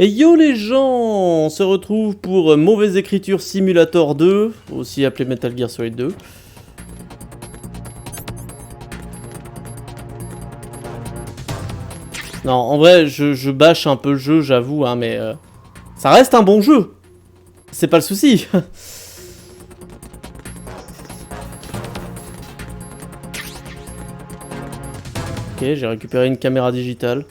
Et yo les gens, on se retrouve pour Mauvaise Écriture Simulator 2, aussi appelé Metal Gear Solid 2. Non, en vrai, je bâche un peu le jeu, j'avoue, hein, mais ça reste un bon jeu. C'est pas le souci. Ok, j'ai récupéré une caméra digitale.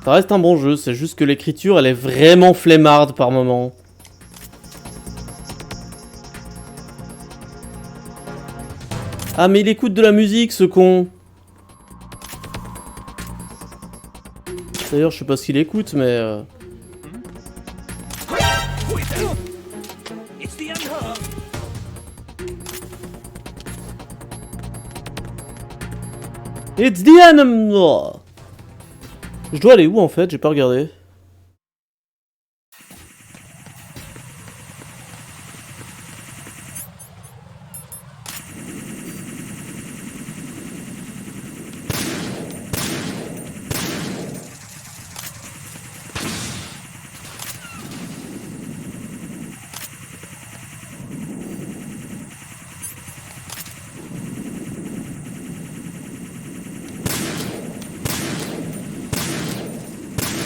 Ça reste un bon jeu, c'est juste que l'écriture, elle est vraiment flemmarde par moment. Ah, mais il écoute de la musique, ce con. D'ailleurs, je sais pas ce qu'il écoute, mais... It's the animal. Je dois aller où en fait? J'ai pas regardé.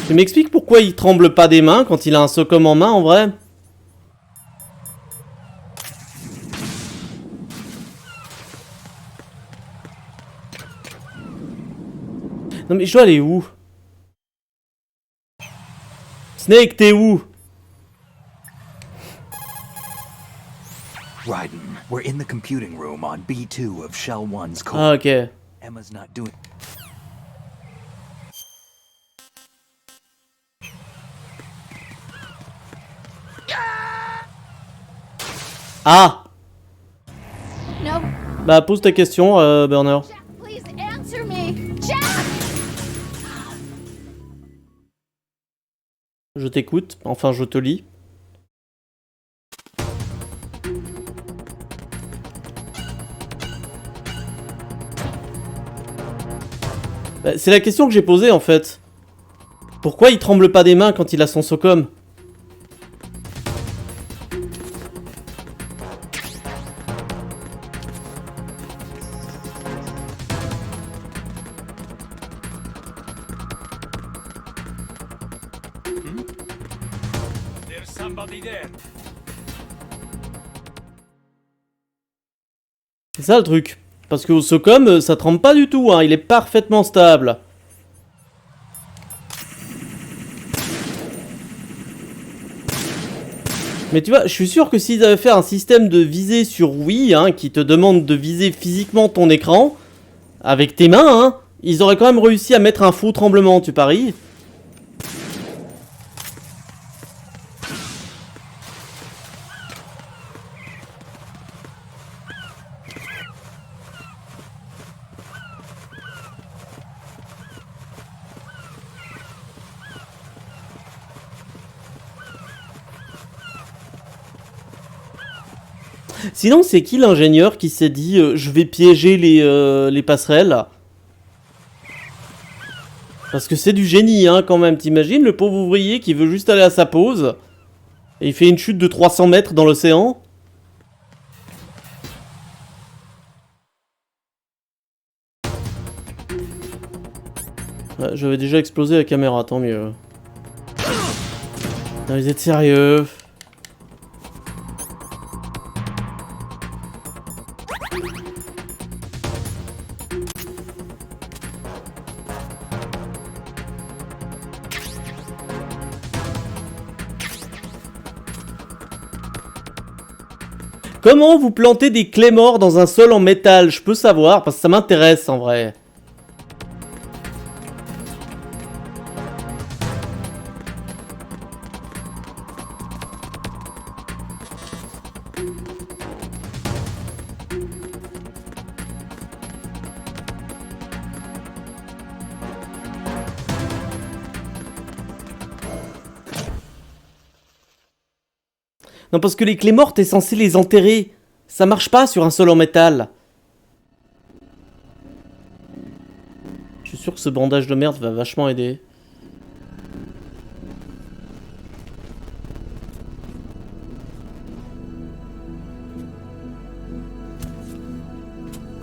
Tu m'expliques pourquoi il tremble pas des mains quand il a un socom en main en vrai? Non mais je dois aller où? Snake, t'es où? Raiden, we're in the computing room on B2 of Shell 1's core. Ah ok. Emma's not doing... Ah! No. Bah pose ta question, Burner. Jack, please answer me. Jack! Je t'écoute, enfin je te lis. Bah, c'est la question que j'ai posée en fait. Pourquoi il tremble pas des mains quand il a son socom? C'est ça le truc. Parce que au socom, ça tremble pas du tout, hein. Il est parfaitement stable. Mais tu vois, je suis sûr que s'ils avaient fait un système de visée sur Wii, hein, qui te demande de viser physiquement ton écran, avec tes mains, hein, ils auraient quand même réussi à mettre un faux tremblement, tu paries? Sinon, c'est qui l'ingénieur qui s'est dit je vais piéger les passerelles? Parce que c'est du génie, hein, quand même. T'imagines le pauvre ouvrier qui veut juste aller à sa pause et il fait une chute de 300 mètres dans l'océan? Ouais, j'avais déjà explosé la caméra, tant mieux. Non, vous êtes sérieux? Comment vous plantez des clés morts dans un sol en métal? Je peux savoir, parce que ça m'intéresse en vrai. Non, parce que les clés mortes, t'es censé les enterrer. Ça marche pas sur un sol en métal. Je suis sûr que ce bandage de merde va vachement aider.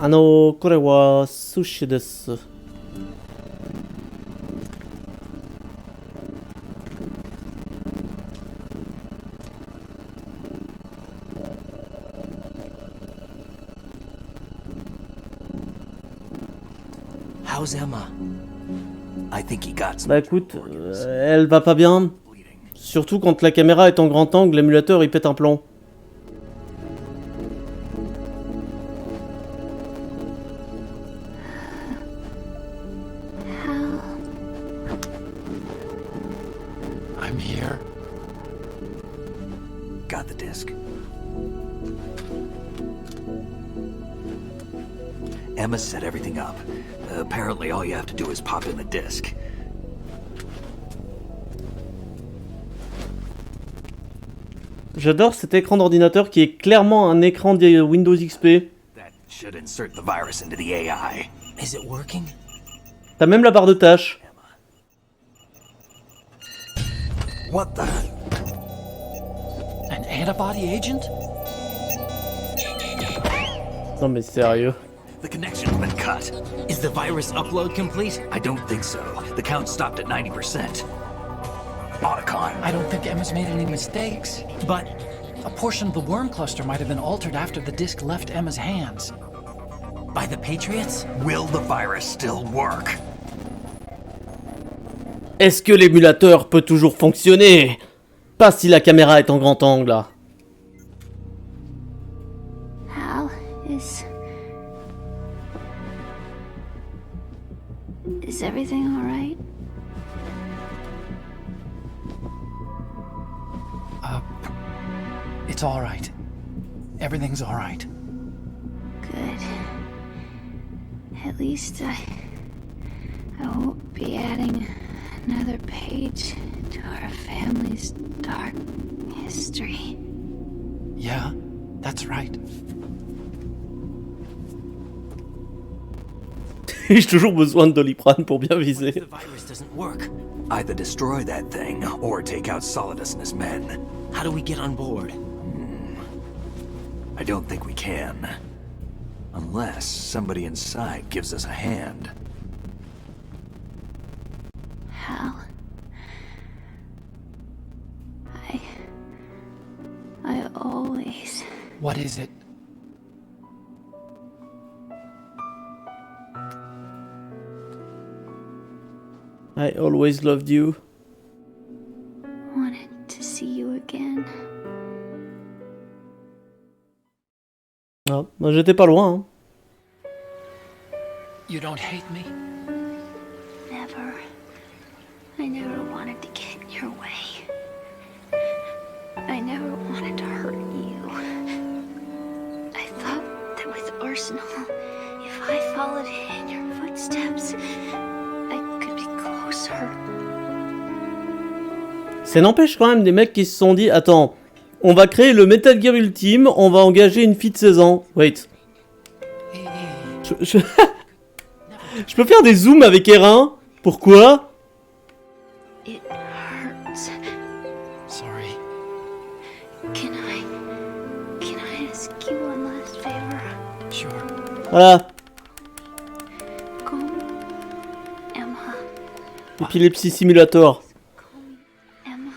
kore wa sushi desu. How's Emma? I think he got some Bah écoute, elle va pas bien. Surtout quand la caméra est en grand angle, l'émulateur il pète un plomb. I'm here. Got the disc. Emma set everything up. Apparently all you have to do is pop in the disc. J'adore cet écran d'ordinateur qui est clairement un écran de Windows XP. That should insert the virus into the AI. Is it working? T'as même la barre de tâches. What the? An antibody agent? Non mais sérieux. The connection's been cut. Is the virus upload complete? I don't think so. The count stopped at 90%. Otacon. I don't think Emma's made any mistakes. But a portion of the worm cluster might have been altered after the disc left Emma's hands. By the Patriots? Will the virus still work? Est-ce que l'émulateur peut toujours fonctionner? Pas si la caméra est en grand angle là. Hal is everything all right? It's all right. Everything's all right. Good. At least I won't be adding another page to our family's dark history. Yeah, that's right. J'ai toujours besoin de Doliprane pour bien viser. The virus doesn't work. Either destroy that thing, or take out Solidus and his men. How do we get on board? I don't think we can. Unless somebody inside gives us a hand. Hal. I always... What is it? I always loved you. wanted to see you again. Ah, bah, j'étais pas loin. Hein. You don't hate me? Never. I never wanted to get in your way. I never wanted to hurt you. I thought that with Arsenal, if I followed in your footsteps, I could be closer. Ça n'empêche quand même des mecs qui se sont dit, attends, on va créer le Metal Gear Ultime, on va engager une fille de 16 ans. Wait. Je peux faire des zooms avec Erin? Pourquoi? It hurts. Sorry. Can I ask you one last favor? Sure. Voilà. Call me Emma. Epilepsy Simulator. Emma.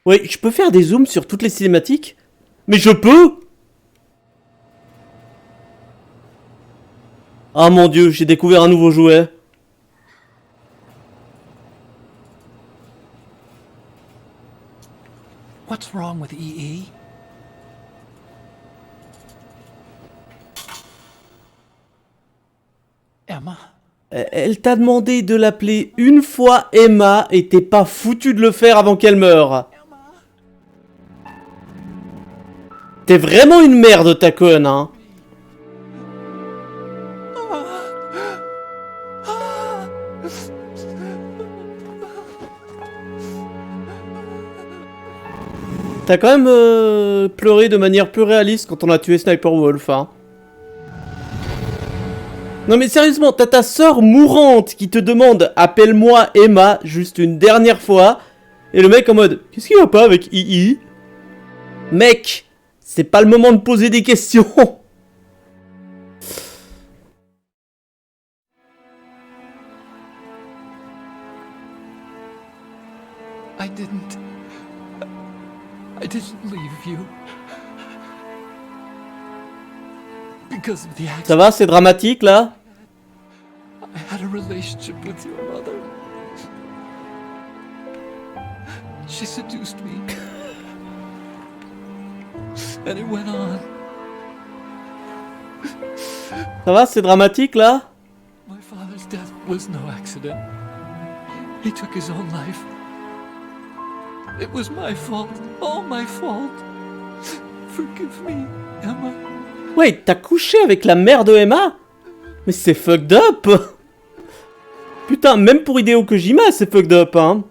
Oui, je peux faire des zooms sur toutes les cinématiques? Mais je peux! Ah mon dieu, j'ai découvert un nouveau jouet. What's wrong with EE? Emma? Elle t'a demandé de l'appeler une fois Emma et t'es pas foutu de le faire avant qu'elle meure. T'es vraiment une merde, ta conne, hein. T'as quand même pleuré de manière plus réaliste quand on a tué Sniper Wolf, hein. Non mais sérieusement, t'as ta sœur mourante qui te demande « Appelle-moi Emma » juste une dernière fois. Et le mec en mode « Qu'est-ce qui va pas avec II ?» Mec, c'est pas le moment de poser des questions. I didn't leave you. Because of the accident. Ça va, c'est dramatique là? I had a relationship with your mother. She seduced me. And it went on. Ça va, c'est dramatique là? My father's death was no accident. He took his own life. It was my fault. All my fault. Forgive me, Emma. Ouais, t'as couché avec la mère de Emma? Mais c'est fucked up! Putain, même pour Hideo Kojima, c'est fucked up, hein?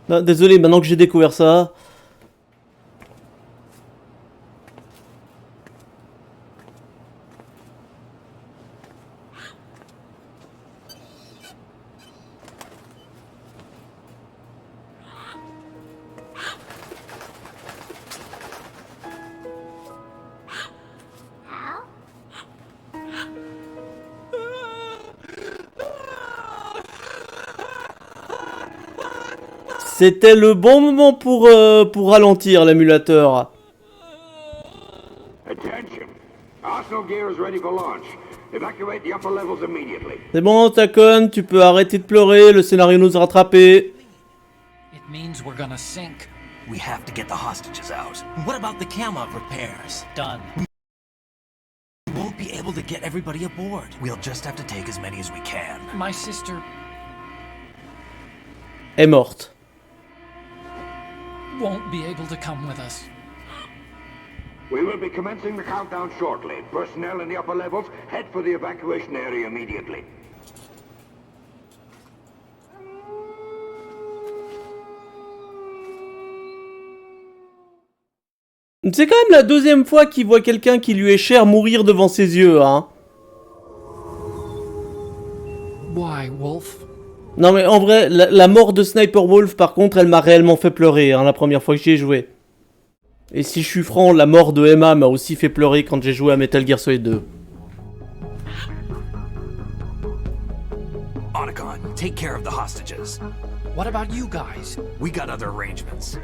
Non, désolé, maintenant que j'ai découvert ça... C'était le bon moment pour ralentir l'émulateur. Attention. Arsenal gear is ready for launch. Evacuate the upper levels immediately. C'est bon, Takon, tu peux arrêter de pleurer, le scénario nous a rattrapés. It means we're gonna sink. We have to get the hostages out. What about the camo repairs? Done. We won't be able to get everybody aboard. We'll just have to take as many as we can. My sister Est morte. won't be able to come with us. We will be commencing the countdown shortly. Personnel in the upper levels, head for the evacuation area immediately. C'est quand même la deuxième fois qu'il voit quelqu'un qui lui est cher mourir devant ses yeux, hein. Why, Wolf? Non mais en vrai, la mort de Sniper Wolf par contre, elle m'a réellement fait pleurer, hein, la première fois que j'y ai joué. Et si je suis franc, la mort de Emma m'a aussi fait pleurer quand j'ai joué à Metal Gear Solid 2. Otacon, take care of the hostages. What about you guys? We got other arrangements.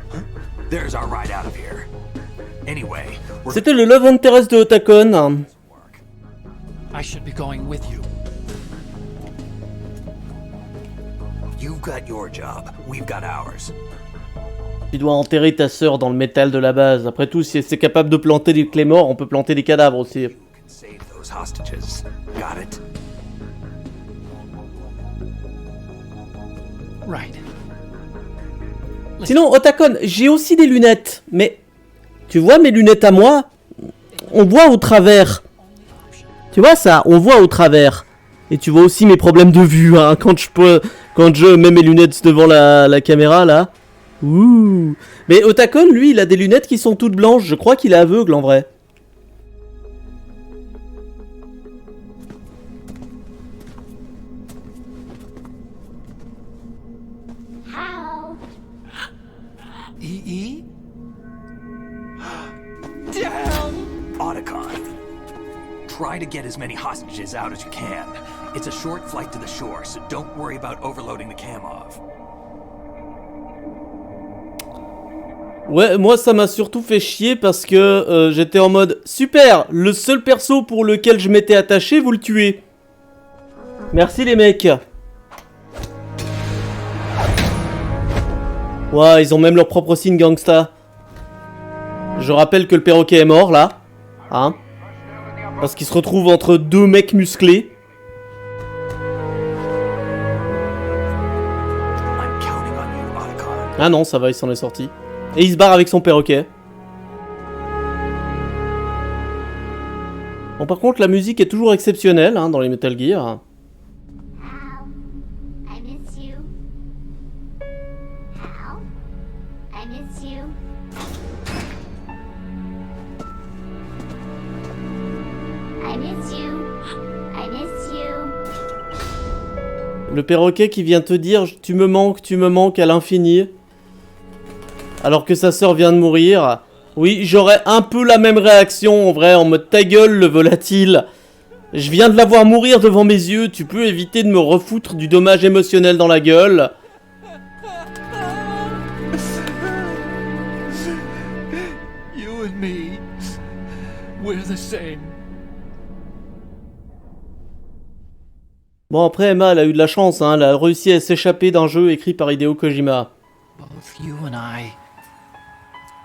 There's our ride out of here. Anyway, we're C'était le love interest de Otacon. Hein. I should be going with you. You've got your job. We've got ours. Tu dois enterrer ta sœur dans le métal de la base. Après tout, si c'est capable de planter des clés morts, on peut planter des cadavres aussi. You can save those hostages. Got it? Right. Sinon, Otacon, j'ai aussi des lunettes. Mais, tu vois mes lunettes à moi? On voit au travers. Tu vois ça? On voit au travers. Et tu vois aussi mes problèmes de vue, hein, quand je mets mes lunettes devant la caméra, là. Ouh. Mais Otacon, lui, il a des lunettes qui sont toutes blanches. Je crois qu'il est aveugle, en vrai. How? E.E.? Damn! Otacon, try to get as many hostages out as you can. It's a short flight to the shore, so don't worry about overloading the Kamov. Ouais, moi ça m'a surtout fait chier parce que j'étais en mode super, le seul perso pour lequel je m'étais attaché, vous le tuez. Merci les mecs. Ouais, ils ont même leur propre signe gangsta. Je rappelle que le perroquet est mort là, hein, parce qu'il se retrouve entre deux mecs musclés. I'm counting on you, Otacon. Ah non, ça va, il s'en est sorti. Et il se barre avec son perroquet. Bon, par contre, la musique est toujours exceptionnelle, hein, dans les Metal Gear. How? I miss you. How? I miss you. I miss you. I miss you. Le perroquet qui vient te dire « tu me manques à l'infini ». Alors que sa sœur vient de mourir. Oui, j'aurais un peu la même réaction en vrai, en mode ta gueule le volatile. Je viens de la voir mourir devant mes yeux, tu peux éviter de me refoutre du dommage émotionnel dans la gueule. You and me, we're the same. Bon après Emma elle a eu de la chance, hein, elle a réussi à s'échapper d'un jeu écrit par Hideo Kojima. Both you and I,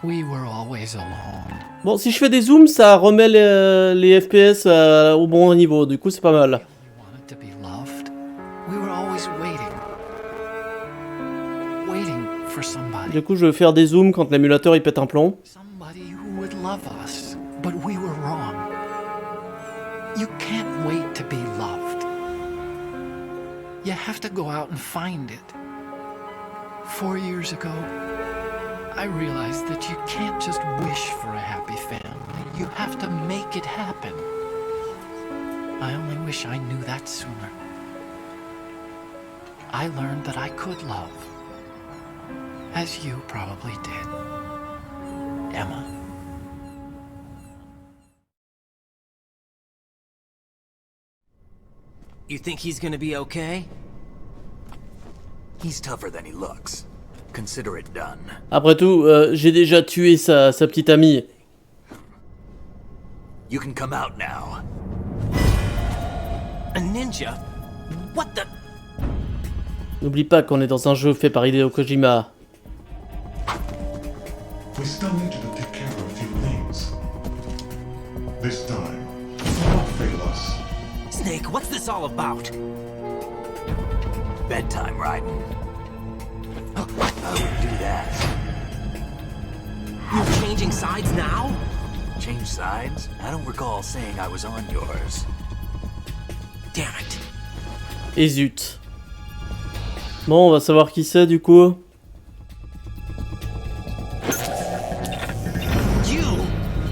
we were always alone. Bon si je fais des zooms ça remet les FPS au bon niveau, du coup c'est pas mal. We wanted to be loved. We were always waiting for somebody. Du coup je vais faire des zooms quand l'émulateur il pète un plomb. Somebody who would love us, but we were wrong. You can't wait to be loved. You have to go out and find it. 4 years ago, I realized that you can't just wish for a happy family. You have to make it happen. I only wish I knew that sooner. I learned that I could love, as you probably did, Emma. You think he's gonna be okay? He's tougher than he looks. Consider it done. Après tout, j'ai déjà tué sa petite amie. You can come out now. A ninja? What the? N'oublie pas qu'on est dans un jeu fait par Hideo Kojima. We still need you to take care of a few things. This time, don't fail us. Snake, what's this all about? Bedtime riding. I would do that. You're changing sides now? Change sides? I don't recall saying I was on yours. Damn it. Et zut. Bon, on va savoir qui c'est du coup. You!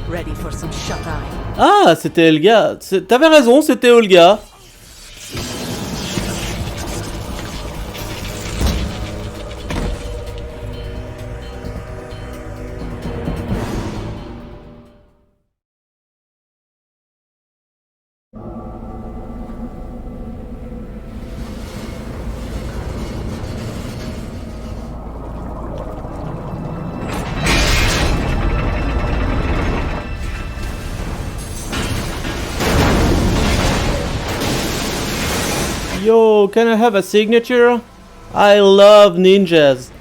Ready for some shut-eye. Ah, c'était Elga. T'avais raison, c'était Olga. Yo, can I have a signature? I love ninjas.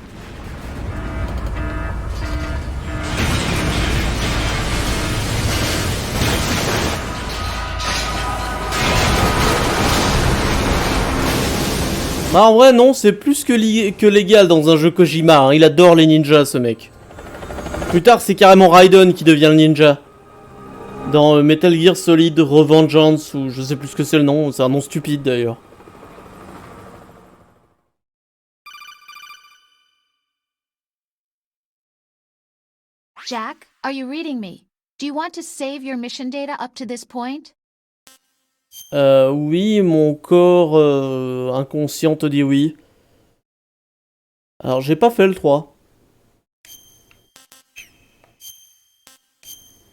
Bah en vrai non, c'est plus que légal dans un jeu Kojima, hein. Il adore les ninjas ce mec. Plus tard c'est carrément Raiden qui devient le ninja. Dans Metal Gear Solid Revengeance ou je sais plus ce que c'est le nom, c'est un nom stupide d'ailleurs. Jack, are you reading me? Do you want to save your mission data up to this point? Oui, mon corps inconscient te dit oui. Alors, j'ai pas fait le 3.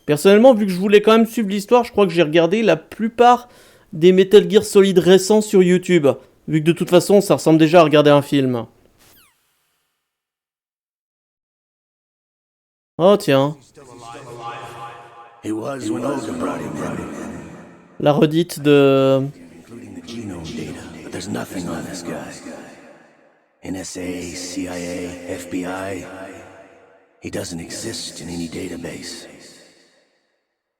Personnellement, vu que je voulais quand même suivre l'histoire, je crois que j'ai regardé la plupart des Metal Gear Solid récents sur YouTube. Vu que de toute façon, ça ressemble déjà à regarder un film. Oh tiens. La redite de... NSA, CIA, FBI. He doesn't exist in any database.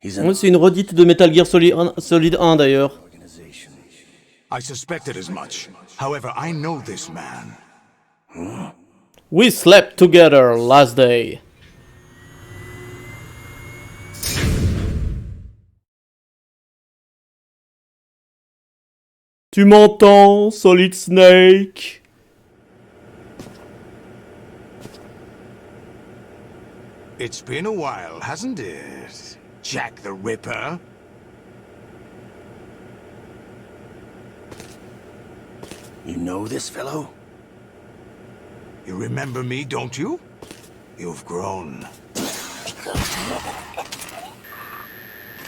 Oui, c'est une redite de Metal Gear Solid 1 d'ailleurs. I suspected as much. However, I know this man. We slept together last day. Tu m'entends, Solid Snake? It's been a while, hasn't it? Jack the Ripper? You know this fellow? You remember me, don't you? You've grown.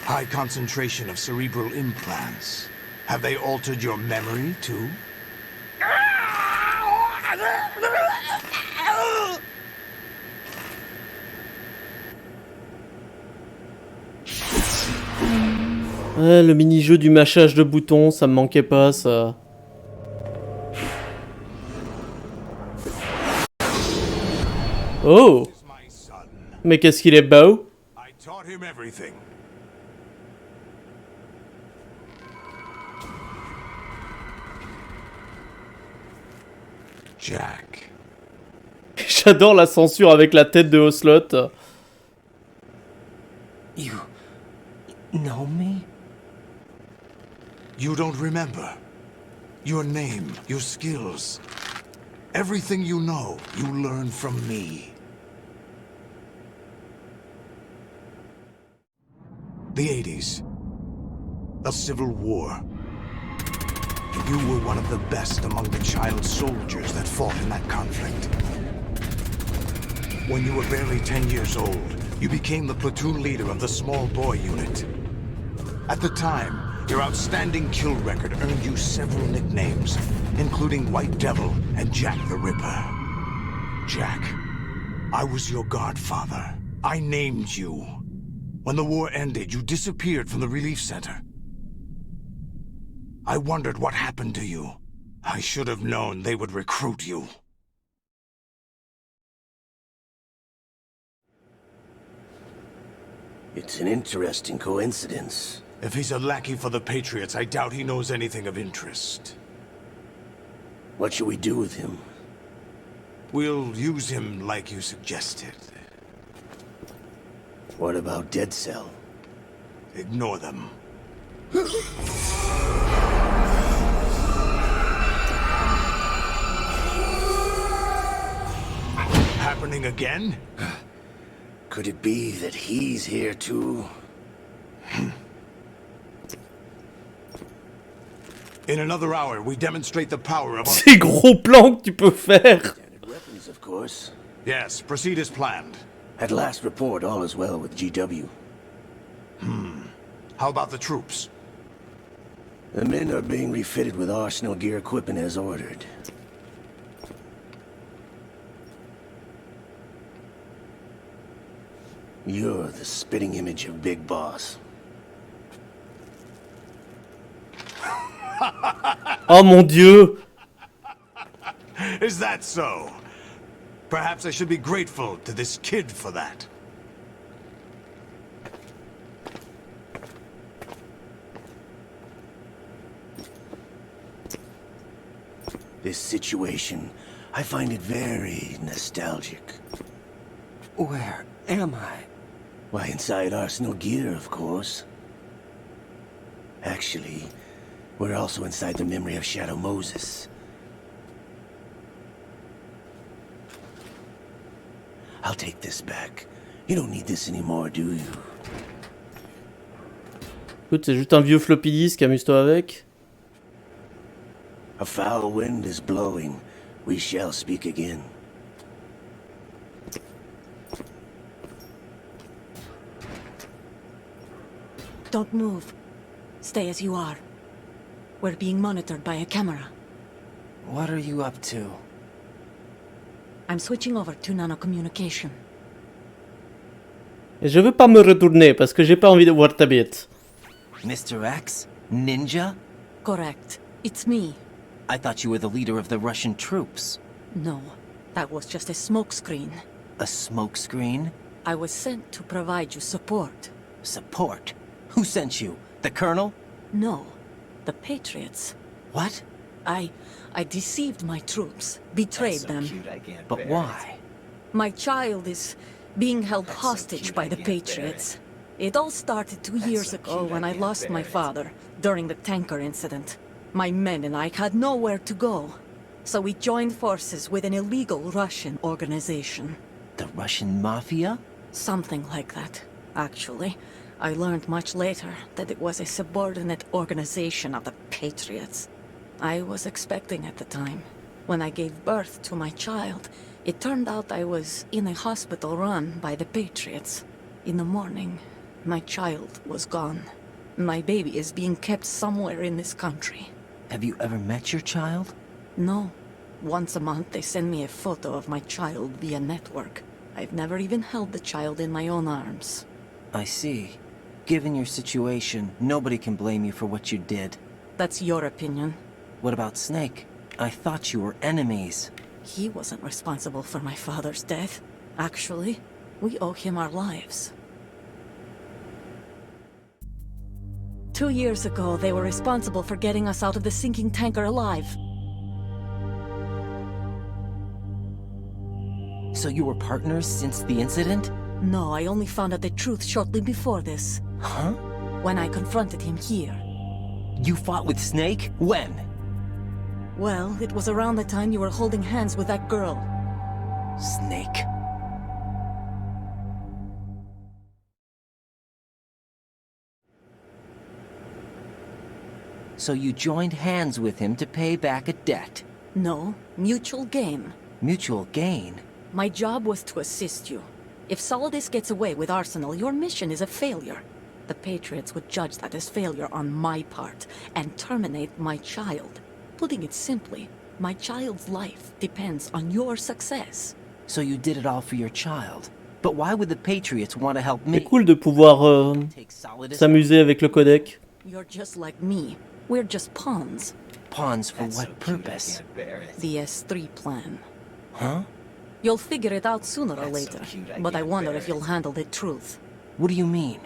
High concentration of cerebral implants. Have they altered your memory, too? Ouais, le mini-jeu du mâchage de boutons, ça me manquait pas, ça. Oh! Mais qu'est-ce qu'il est beau! I taught him everything. Jack. J'adore la censure avec la tête de Ocelot. You know me? You don't remember. Your name, your skills. Everything you know, you learned from me. The 80s. A civil war. You were one of the best among the child soldiers that fought in that conflict. When you were barely 10 years old, you became the platoon leader of the small boy unit. At the time, your outstanding kill record earned you several nicknames, including White Devil and Jack the Ripper. Jack, I was your godfather. I named you. When the war ended, you disappeared from the relief center. I wondered what happened to you. I should have known they would recruit you. It's an interesting coincidence. If he's a lackey for the Patriots, I doubt he knows anything of interest. What should we do with him? We'll use him like you suggested. What about Dead Cell? Ignore them. Happening again? Could it be that he's here too? In another hour, we demonstrate the power of our... Ces gros plans que tu peux faire. Standard weapons, of course. Yes, proceed as planned. At last report, all is well with GW. How about the troops? The men are being refitted with arsenal gear equipment as ordered. You're the spitting image of Big Boss. Oh mon Dieu! Is that so? Perhaps I should be grateful to this kid for that. This situation, I find it very nostalgic. Where am I? Why, inside arsenal gear, of course. Actually, we're also inside the memory of Shadow Moses. I'll take this back. You don't need this anymore, do you? Écoute, c'est juste un vieux floppy disk, amuse-toi avec. A foul wind is blowing. We shall speak again. Don't move. Stay as you are. We're being monitored by a camera. What are you up to? I'm switching over to nanocommunication. Et je veux pas me retourner parce que j'ai pas envie de voir ta bite. Mr. X? Ninja? Correct. It's me. I thought you were the leader of the Russian troops. No, that was just a smokescreen. A smokescreen? I was sent to provide you support. Support? Who sent you? The Colonel? No, the Patriots. What? I deceived my troops, betrayed them. But why? My child is being held hostage by the Patriots. It all started 2 years ago when I lost my father during the tanker incident. My men and I had nowhere to go, so we joined forces with an illegal Russian organization. The Russian Mafia? Something like that, actually. I learned much later that it was a subordinate organization of the Patriots. I was expecting at the time. When I gave birth to my child, it turned out I was in a hospital run by the Patriots. In the morning, my child was gone. My baby is being kept somewhere in this country. Have you ever met your child? No. Once a month they send me a photo of my child via network. I've never even held the child in my own arms. I see. Given your situation, nobody can blame you for what you did. That's your opinion. What about Snake? I thought you were enemies. He wasn't responsible for my father's death. Actually, we owe him our lives. 2 years ago, they were responsible for getting us out of the sinking tanker alive. So you were partners since the incident? No, I only found out the truth shortly before this. Huh? When I confronted him here. You fought with Snake? When? Well, it was around the time you were holding hands with that girl. Snake. So you joined hands with him to pay back a debt? No, mutual gain. Mutual gain? My job was to assist you. If Solidus gets away with Arsenal, your mission is a failure. The Patriots would judge that as failure on my part and terminate my child. Putting it simply, my child's life depends on your success. So you did it all for your child. But why would the Patriots want to help me? C'est cool de pouvoir s'amuser avec le codec. You're just like me. We're just pawns. Pawns for what purpose? The S3 plan. Huh? You'll figure it out sooner or later, but I wonder if you'll handle the truth. What do you mean?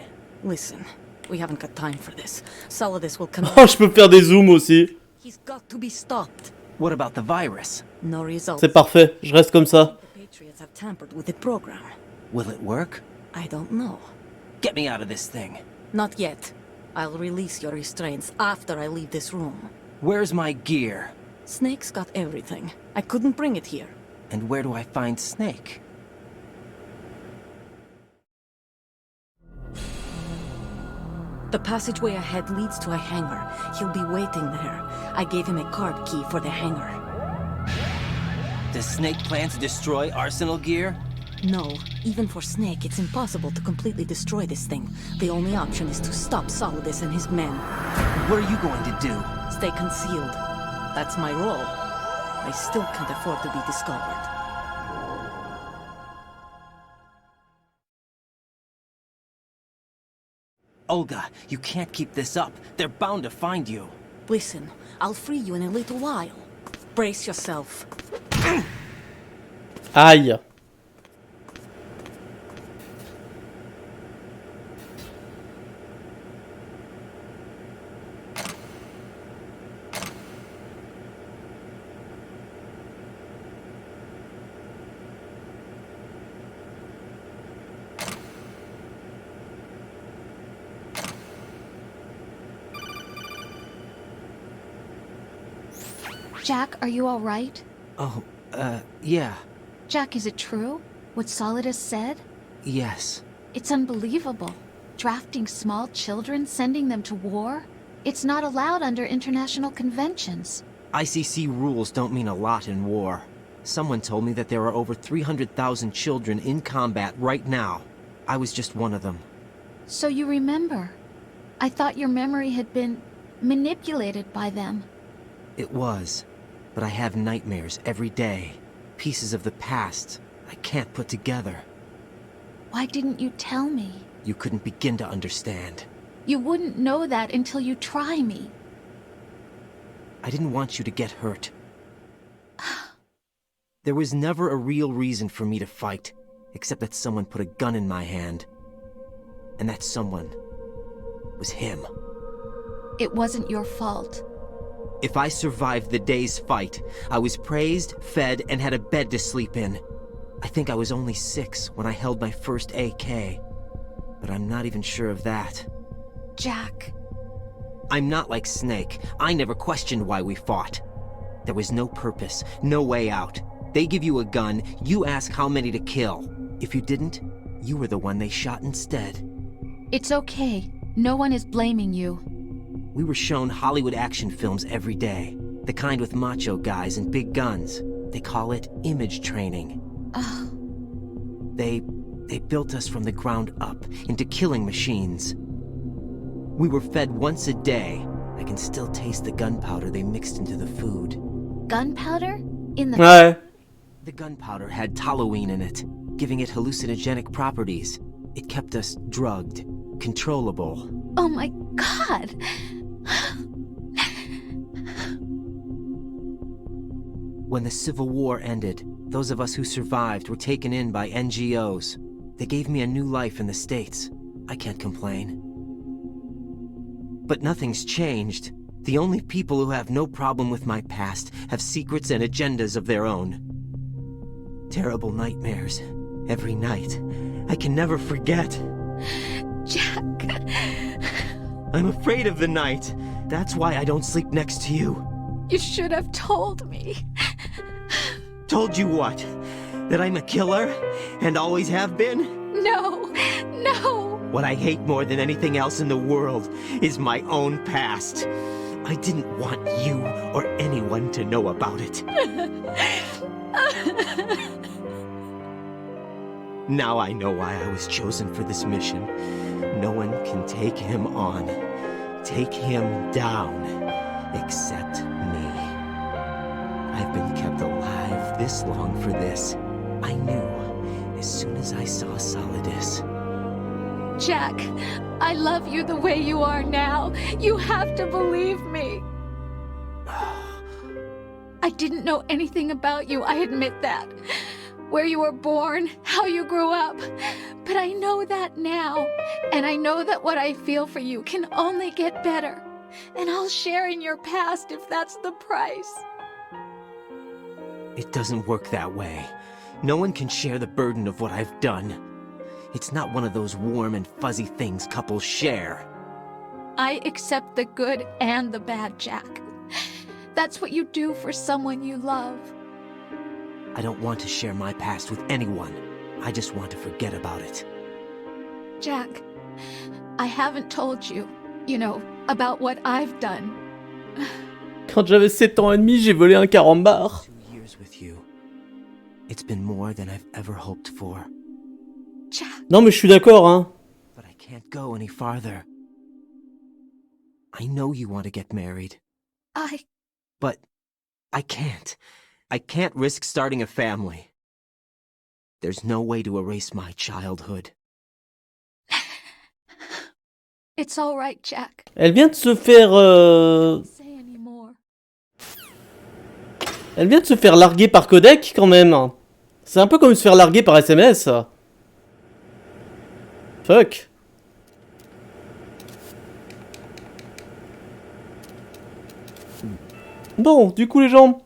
Listen, we haven't got time for this. Solidus will come. Oh, je peux faire des zooms aussi. He's got to be stopped. What about the virus? No results. C'est parfait, je reste comme ça. The Patriots have tampered with the program. Will it work? I don't know. Get me out of this thing. Not yet. I'll release your restraints after I leave this room. Where's my gear? Snake's got everything. I couldn't bring it here. And where do I find Snake? The passageway ahead leads to a hangar. He'll be waiting there. I gave him a card key for the hangar. Does Snake plan to destroy Arsenal gear? No, even for Snake, it's impossible to completely destroy this thing. The only option is to stop Solidus and his men. What are you going to do? Stay concealed. That's my role. I still can't afford to be discovered. Olga, you can't keep this up. They're bound to find you. Listen, I'll free you in a little while. Brace yourself. Aïe. Jack, are you all right? Oh, yeah. Jack, is it true? What Solidus said? Yes. It's unbelievable. Drafting small children, sending them to war? It's not allowed under international conventions. ICC rules don't mean a lot in war. Someone told me that there are over 300,000 children in combat right now. I was just one of them. So you remember. I thought your memory had been manipulated by them. It was. But I have nightmares every day. Pieces of the past I can't put together. Why didn't you tell me? You couldn't begin to understand. You wouldn't know that until you try me. I didn't want you to get hurt. There was never a real reason for me to fight, except that someone put a gun in my hand. And that someone was him. It wasn't your fault. If I survived the day's fight, I was praised, fed, and had a bed to sleep in. I think I was only 6 when I held my first AK. But I'm not even sure of that. Jack. I'm not like Snake. I never questioned why we fought. There was no purpose, no way out. They give you a gun, you ask how many to kill. If you didn't, you were the one they shot instead. It's okay. No one is blaming you. We were shown Hollywood action films every day. The kind with macho guys and big guns. They call it image training. They built us from the ground up into killing machines. We were fed once a day. I can still taste the gunpowder they mixed into the food. Gunpowder? In the... Ouais. The gunpowder had toluene in it, giving it hallucinogenic properties. It kept us drugged, controllable. Oh my god! When the Civil War ended, those of us who survived were taken in by NGOs. They gave me a new life in the States. I can't complain. But nothing's changed. The only people who have no problem with my past have secrets and agendas of their own. Terrible nightmares. Every night. I can never forget. Jack... I'm afraid of the night. That's why I don't sleep next to you. You should have told me. Told you what? That I'm a killer? And always have been? No, no. What I hate more than anything else in the world is my own past. I didn't want you or anyone to know about it. Now I know why I was chosen for this mission. No one can take him on, take him down, except me. I've been kept alive this long for this. I knew as soon as I saw Solidus. Jack, I love you the way you are now. You have to believe me. I didn't know anything about you, I admit that. Where you were born, how you grew up. But I know that now. And I know that what I feel for you can only get better. And I'll share in your past if that's the price. It doesn't work that way. No one can share the burden of what I've done. It's not one of those warm and fuzzy things couples share. I accept the good and the bad, Jack. That's what you do for someone you love. I don't want to share my past with anyone. I just want to forget about it. Jack, I haven't told you, about what I've done. Quand j'avais 7 ans et demi, j'ai volé un carambar. 2 years with you. It's been more than I've ever hoped for. Jack. Non mais je suis d'accord, hein. But I can't go any farther. I know you want to get married. But I can't. I can't risk starting a family. There's no way to erase my childhood. It's all right, Jack. Elle vient de se faire... Say anymore. Elle vient de se faire larguer par codec, quand même. C'est un peu comme se faire larguer par SMS. Fuck. Bon, du coup les gens,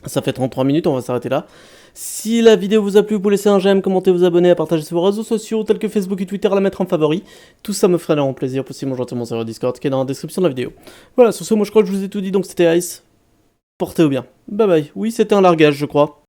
ça fait 33 minutes, on va s'arrêter là. Si la vidéo vous a plu, vous pouvez laisser un j'aime, commenter, vous abonner, à partager sur vos réseaux sociaux tels que Facebook et Twitter, à la mettre en favori. Tout ça me ferait énormément plaisir. Possible rejoindre mon serveur Discord qui est dans la description de la vidéo. Voilà, sur ce, moi je crois que je vous ai tout dit, donc c'était Ice. Portez-vous bien. Bye bye. Oui, c'était un largage, je crois.